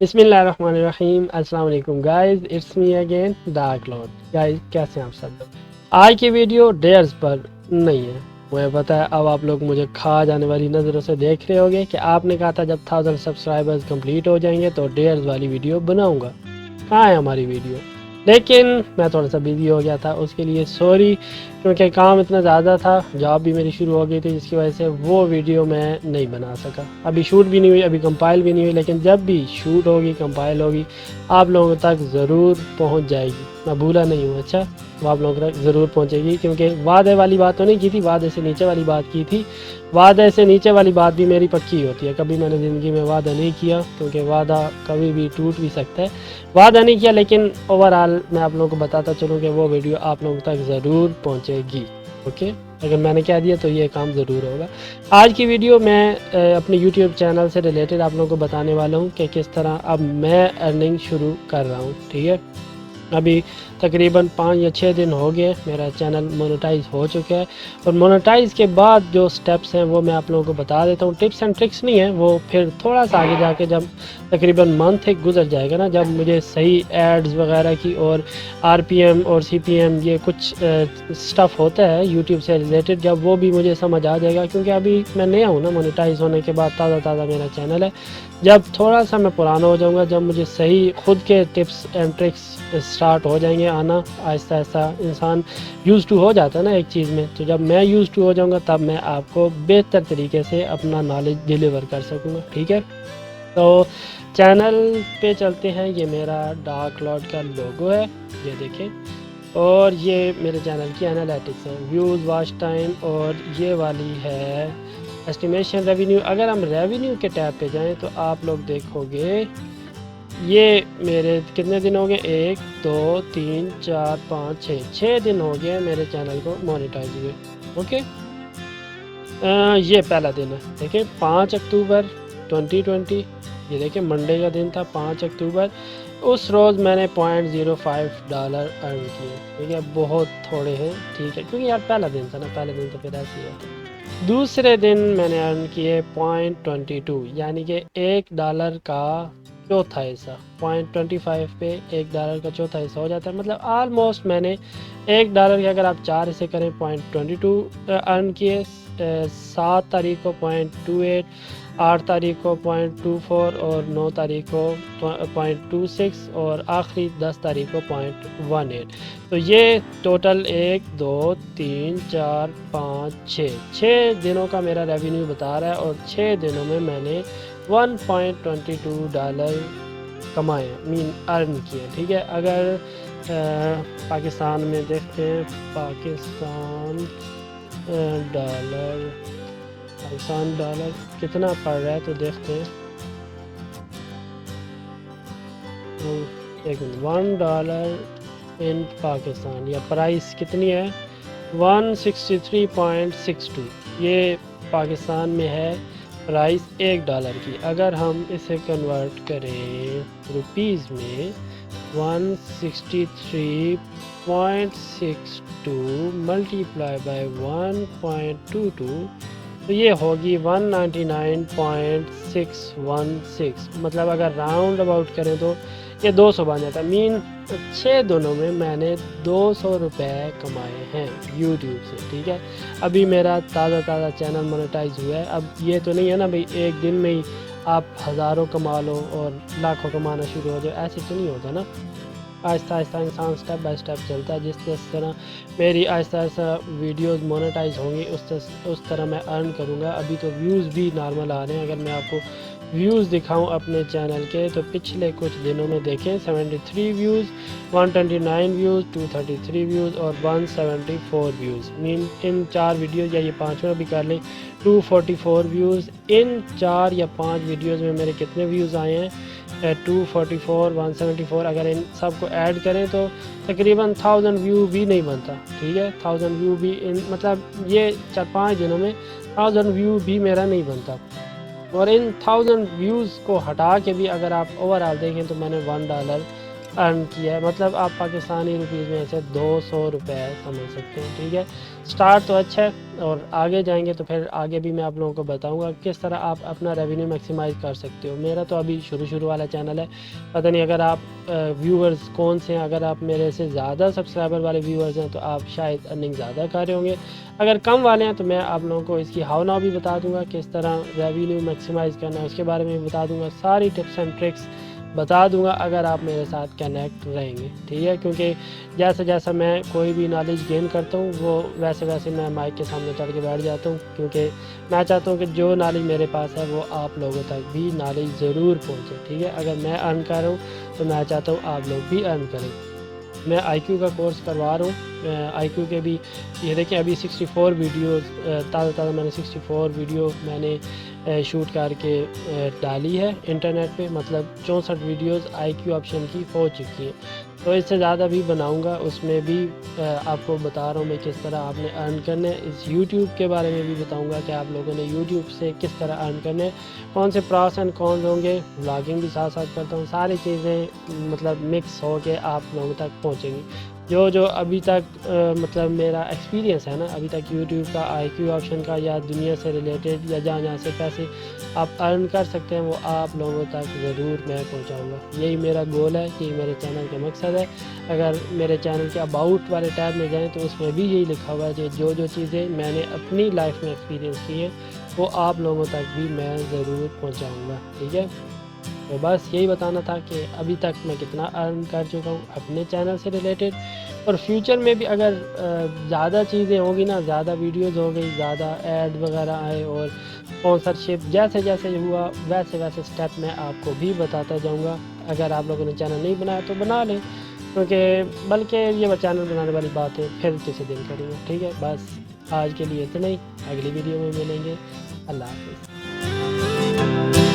बिस्मिल्लाहिर्रहमानिर्रहीम। अस्सलाम वालेकुम guys, it's me again dark Lord. Guys कैसे हैं आप सब लोग? आज की वीडियो डेयर्स पर नहीं है। मुझे पता है अब आप लोग मुझे खा जाने वाली नज़रों से देख रहे होंगे कि आपने कहा था जब 1000 सब्सक्राइबर्स कंप्लीट हो जाएंगे तो डेयर्स वाली वीडियो बनाऊंगा। कहाँ है हमारी वीडियो? लेकिन मैं थोड़ा सा बिज़ी हो गया था, उसके लिए सॉरी, क्योंकि काम इतना ज़्यादा था, जॉब भी मेरी शुरू हो गई थी, जिसकी वजह से वो वीडियो मैं नहीं बना सका। अभी शूट भी नहीं हुई, अभी कंपाइल भी नहीं हुई, लेकिन जब भी शूट होगी, कंपाइल होगी, आप लोगों तक ज़रूर पहुंच जाएगी। मैं भूला नहीं हूँ, अच्छा, वो आप लोगों तक ज़रूर पहुंचेगी, क्योंकि वादे वाली बात तो नहीं की थी, वादे से नीचे वाली बात की थी। वादे से नीचे वाली बात भी मेरी पक्की होती है। कभी मैंने ज़िंदगी में वादा नहीं किया, क्योंकि वादा कभी भी टूट भी सकता है। वादा नहीं किया, लेकिन ओवरऑल मैं आप लोगों को बताता चलूँ कि वो वीडियो आप लोगों तक ज़रूर पहुँचेगी। ओके, अगर मैंने कह दिया तो ये काम ज़रूर होगा। आज की वीडियो मैं अपने यूट्यूब चैनल से रिलेटेड आप लोगों को बताने वाला हूँ कि किस तरह अब मैं अर्निंग शुरू कर रहा हूँ। ठीक है, अभी तकरीबन 5 या 6 दिन हो गए मेरा चैनल मोनेटाइज हो चुका है। और मोनेटाइज के बाद जो स्टेप्स हैं वो मैं आप लोगों को बता देता हूँ। टिप्स एंड ट्रिक्स नहीं है, वो फिर थोड़ा सा आगे जाके जब तकरीबन मंथ एक गुजर जाएगा ना, जब मुझे सही एड्स वगैरह की और आरपीएम और सीपीएम ये कुछ स्टफ़ होता है यूट्यूब से रिलेटेड, जब वो भी मुझे समझ आ जाएगा, क्योंकि अभी मैं नया हूँ ना, मोनेटाइज होने के बाद ताज़ा मेरा चैनल है। जब थोड़ा सा मैं पुराना हो जाऊँगा, जब मुझे सही खुद के टिप्स एंड ट्रिक्स स्टार्ट हो जाएंगे आना, आहिस्ता आहिस्ता इंसान यूज़ टू हो जाता है ना एक चीज़ में, तो जब मैं यूज़ टू हो जाऊंगा तब मैं आपको बेहतर तरीके से अपना नॉलेज डिलीवर कर सकूँगा। ठीक है, तो चैनल पे चलते हैं। ये मेरा डार्क लॉर्ड का लोगो है, ये देखें, और ये मेरे चैनल की एनालिटिक्स है, व्यूज़, वॉच टाइम, और ये वाली है एस्टिमेशन रेवेन्यू। अगर हम रेवेन्यू के टैब पे जाएं तो आप लोग देखोगे ये मेरे कितने दिन हो गए, 1 2 3 4 5 6 दिन हो गए मेरे चैनल को मोनेटाइज हुए। ओके, ये पहला दिन है, देखिए 5 अक्टूबर 2020, ये देखिए मंडे का दिन था 5 अक्टूबर। उस रोज़ मैंने $0.05 अर्न किए। ठीक है, बहुत थोड़े हैं, ठीक है, क्योंकि यार पहला दिन था ना, पहले दिन तो फिर ऐसे ही होता। दूसरे दिन मैंने अर्न किए $0.22, यानी कि $1 का चौथा हिस्सा। $0.25 पे $1 का चौथा हिस्सा हो जाता है, मतलब आलमोस्ट मैंने $1 के अगर आप 4 हिस्से करें $0.22 अर्न किए। 7 तारीख को $0.28, 8 तारीख को $0.24 और 9 तारीख को $0.26 और आखिरी 10 तारीख को $0.18। तो ये टोटल 1 2 3 4 5 6 दिनों का मेरा रेवेन्यू बता रहा है, और 6 दिनों में मैंने $1.22 कमाए, मीन अर्न किए। ठीक है, अगर पाकिस्तान में देखते हैं, पाकिस्तान डॉलर कितना पड़ रहा है तो देखते हैं। एक मिनट, $1 इन पाकिस्तान या प्राइस कितनी है, 163.62, ये पाकिस्तान में है प्राइस $1 की। अगर हम इसे कन्वर्ट करें रुपीज़ में, 163.62 मल्टीप्लाई बाय 1.22, तो ये होगी 199.616। मतलब अगर राउंड अबाउट करें तो ये 200 बन जाता है। मीन 6 दिनों में मैंने 200 रुपये कमाए हैं यूट्यूब से। ठीक है, अभी मेरा ताज़ा चैनल मोनेटाइज हुआ है। अब ये तो नहीं है ना भाई एक दिन में ही आप हज़ारों कमा लो और लाखों कमाना शुरू हो जाए, ऐसे तो नहीं होता ना। आहिस्ता आहिस्ता इंसान स्टेप बाय स्टेप चलता है। जिस तरह मेरी आहिस्ता आहिस्ता वीडियोस मोनेटाइज होंगी उस तरह मैं अर्न करूँगा। अभी तो व्यूज़ भी नॉर्मल आ रहे हैं। अगर मैं आपको व्यूज़ दिखाऊं अपने चैनल के, तो पिछले कुछ दिनों में देखें 73 व्यूज़, 129 व्यूज़, 233 व्यूज़ और 174 व्यूज़। मीन इन 4 वीडियोज़, या ये 5वां भी कर लें, 244 व्यूज़। इन 4 या 5 वीडियोज़ में मेरे कितने व्यूज़ आए हैं, 244, 174। अगर इन सब को ऐड करें तो तकरीबन 1000 व्यू भी नहीं बनता। ठीक है, 1000 व्यू भी मतलब ये 4-5 दिनों में 1000 व्यू भी मेरा नहीं बनता। और इन 1000 व्यूज़ को हटा के भी अगर आप ओवरऑल देखें तो मैंने $1 अर्न किया है, मतलब आप पाकिस्तानी रुपीज़ में ऐसे 200 रुपये समझ सकते हैं। ठीक है, स्टार्ट तो अच्छा है और आगे जाएंगे तो फिर आगे भी मैं आप लोगों को बताऊंगा किस तरह आप अपना रेवेन्यू मैक्सिमाइज़ कर सकते हो। मेरा तो अभी शुरू वाला चैनल है, पता नहीं अगर आप व्यूअर्स कौन से हैं, अगर आप मेरे से ज़्यादा सब्सक्राइबर वाले व्यूअर्स हैं तो आप शायद अर्निंग ज़्यादा कर रहे होंगे, अगर कम वाले हैं तो मैं आप लोगों को इसकी हाउ नाउ भी बता दूंगा, किस तरह रेवेन्यू मैक्सिमाइज़ करना है उसके बारे में भी बता दूंगा, सारी टिप्स एंड ट्रिक्स बता दूंगा अगर आप मेरे साथ कनेक्ट रहेंगे। ठीक है, क्योंकि जैसा जैसा मैं कोई भी नॉलेज गेन करता हूँ वो वैसे वैसे मैं माइक के सामने चढ़ के बैठ जाता हूँ, क्योंकि मैं चाहता हूँ कि जो नॉलेज मेरे पास है वो आप लोगों तक भी नॉलेज ज़रूर पहुँचे। ठीक है, अगर मैं अर्न कर रहा हूँ तो मैं चाहता हूँ आप लोग भी अर्न करें। मैं IQ का कोर्स करवा रहा हूँ, IQ के भी ये देखिए अभी 64 वीडियोस ताज़ा मैंने 64 वीडियो मैंने शूट करके डाली है इंटरनेट पे, मतलब 64 वीडियोस IQ ऑप्शन की हो चुकी हैं। तो इससे ज़्यादा भी बनाऊंगा, उसमें भी आपको बता रहा हूँ मैं किस तरह आपने अर्न करने। इस YouTube के बारे में भी बताऊंगा कि आप लोगों ने YouTube से किस तरह अर्न करने, कौन से प्रॉस एंड कॉन्स होंगे, व्लॉगिंग भी साथ साथ करता हूँ, सारी चीज़ें मतलब मिक्स हो के आप लोगों तक पहुँचेंगी। जो अभी तक मतलब मेरा एक्सपीरियंस है ना अभी तक YouTube का, IQ ऑप्शन का, या दुनिया से रिलेटेड या जहाँ से पैसे आप अर्न कर सकते हैं वो आप लोगों तक ज़रूर मैं पहुंचाऊंगा। यही मेरा गोल है, यही मेरे चैनल का मकसद है। अगर मेरे चैनल के अबाउट वाले टैब में जाएं तो उसमें भी यही लिखा हुआ है कि जो चीज़ें मैंने अपनी लाइफ में एक्सपीरियंस की हैं वो आप लोगों तक भी मैं ज़रूर पहुँचाऊँगा। ठीक है, तो बस यही बताना था कि अभी तक मैं कितना अर्न कर चुका हूँ अपने चैनल से रिलेटेड, और फ्यूचर में भी अगर ज़्यादा चीज़ें होगी ना, ज़्यादा वीडियोस हो गई, ज़्यादा ऐड वगैरह आए और स्पॉन्सरशिप जैसे जैसे हुआ वैसे वैसे स्टेप मैं आपको भी बताता जाऊँगा। अगर आप लोगों ने चैनल नहीं बनाया तो बना लें, क्योंकि बल्कि ये चैनल बनाने वाली बात है फिर किसी दिन करेंगे। ठीक है, बस आज के लिए इतना ही, अगली वीडियो में मिलेंगे। अल्लाह हाफ़िज़।